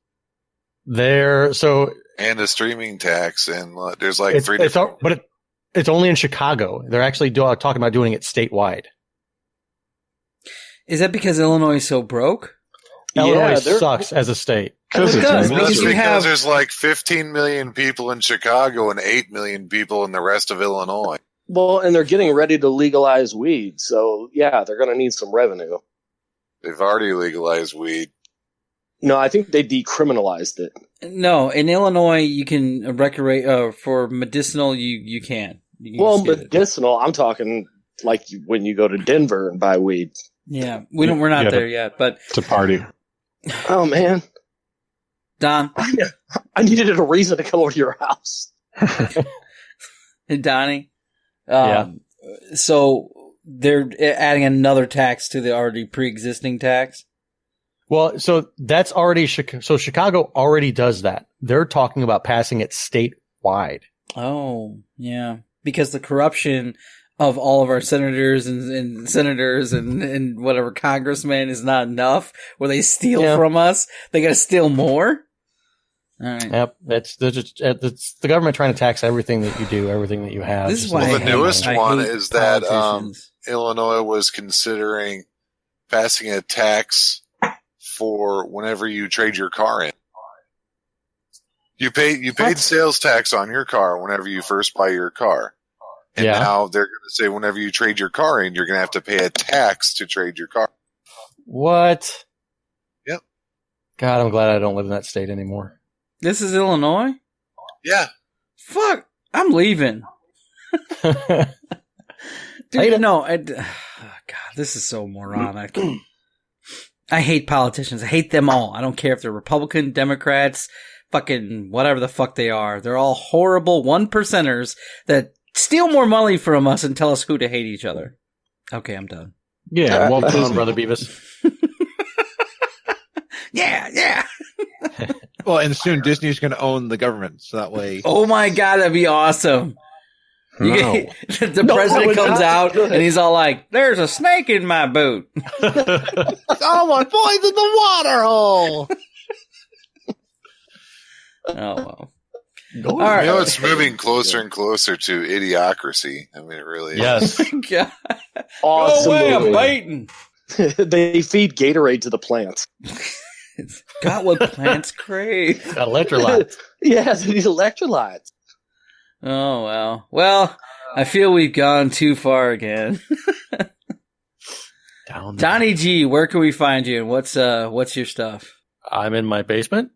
So and a streaming tax, and there's like it's, three it's, different. but it's only in Chicago. They're actually talking about doing it statewide. Is that because Illinois is so broke? Illinois they're- sucks as a state. Because It it's does, in Well, because that's you Michigan. because have- there's like 15 million people in Chicago and 8 million people in the rest of Illinois. Well, and they're getting ready to legalize weed, so yeah, they're going to need some revenue. They've already legalized weed. No, I think they decriminalized it. No, in Illinois, you can recreate for medicinal. You can. You can Well, just get it. medicinal. I'm talking like when you go to Denver and buy weed. Yeah, we're not Yeah, there yet. But It's a party. Oh man, Don I needed a reason to come over to your house. and Donnie, Yeah. So they're adding another tax to the already pre-existing tax. Well, so that's already so Chicago already does that. They're talking about passing it statewide. Oh, yeah, because the corruption of all of our senators and whatever congressmen is not enough. Where they steal from us, they got to steal more. All right. Yep, it's the government trying to tax everything that you do, everything that you have. This is Just why Well, I the hate- newest I one hate is that politicians. Illinois was considering passing a tax for whenever you trade your car in. You paid sales tax on your car whenever you first buy your car. And Yeah. now they're going to say whenever you trade your car in, you're going to have to pay a tax to trade your car. What? Yep. God, I'm glad I don't live in that state anymore. This is Illinois. Yeah. Fuck, I'm leaving. Hate Dude, it. no, God, this is so moronic. I hate politicians. I hate them all. I don't care if they're Republican, Democrats, fucking whatever the fuck they are. They're all horrible one percenters that steal more money from us and tell us who to hate each other. Okay, I'm done. Yeah, Walt Come on, Disney. Brother Beavis. Yeah. Well, and soon Disney's going to own the government, so that way. Oh my God, that'd be awesome. You No. get- the No, president it's comes not out good. and he's all like, "There's a snake in my boot." Someone poisoned the water hole. Oh well. All right. You know, it's moving closer and closer to idiocracy. I mean, it really is. Yes. God. Awesome Go away, I'm movie. waiting. They feed Gatorade to the plants. It's got what plants crave. Got electrolytes. Yeah, they need electrolytes. Oh well. Well, I feel we've gone too far again. Down the- Donnie G, where can we find you? And what's your stuff? I'm in my basement.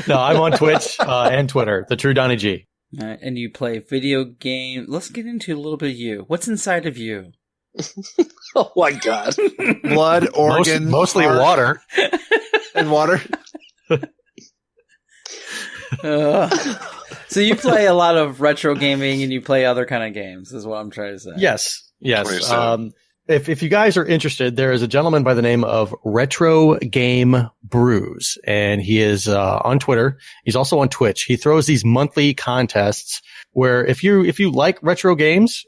No, I'm on Twitch and Twitter. The True Donnie G. All right, and you play video games. Let's get into a little bit of you. What's inside of you? Oh my god. Blood, organs, Mostly heart, water. and water. So you play a lot of retro gaming and you play other kind of games, is what I'm trying to say. Yes. 27. If you guys are interested, there is a gentleman by the name of Retro Game Brews, and he is on Twitter. He's also on Twitch. He throws these monthly contests where if you like retro games,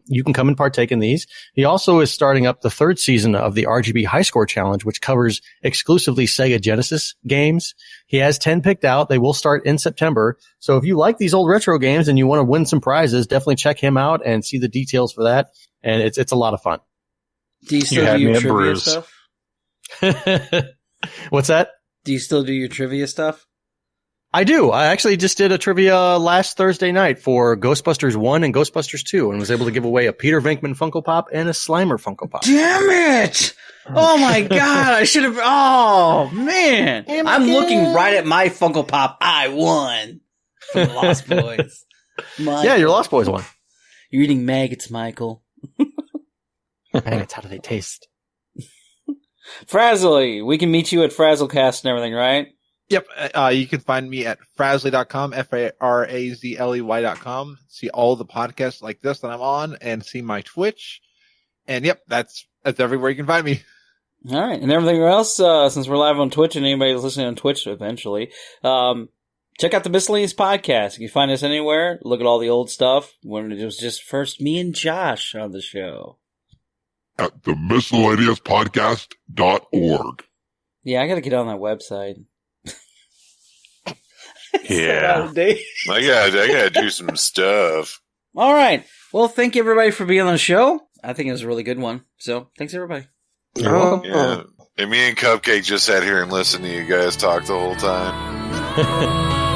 you can come and partake in these. He also is starting up the third season of the RGB High Score Challenge, which covers exclusively Sega Genesis games. He has 10 picked out. They will start in September. So if you like these old retro games and you want to win some prizes, definitely check him out and see the details for that. And it's a lot of fun. Do you still had do me your at trivia Brews. stuff? What's that? Do you still do your trivia stuff? I do. I actually just did a trivia last Thursday night for Ghostbusters 1 and Ghostbusters 2 and was able to give away a Peter Venkman Funko Pop and a Slimer Funko Pop. Damn it! Oh my God! I should have. Oh man! I'm looking right at my Funko Pop. I won from the Lost Boys. Yeah, your Lost Boys one. You're eating maggots, Michael. Maggots, how do they taste? Frazzly, we can meet you at Frazzlecast and everything, right? Yep. You can find me at frazzly.com, FARAZLEY.com. See all the podcasts like this that I'm on and see my Twitch. And yep, that's everywhere you can find me. All right, and everything else, since we're live on Twitch and anybody's listening on Twitch eventually, check out the Miscellaneous Podcast. You can find us anywhere. Look at all the old stuff when it was just first me and Josh on the show. At the miscellaneouspodcast.org. Yeah, I got to get on that website. Yeah. I gotta do some stuff. All right. Well, thank you everybody for being on the show. I think it was a really good one. So, thanks everybody. You're welcome. Yeah. And me and Cupcake just sat here and listened to you guys talk the whole time.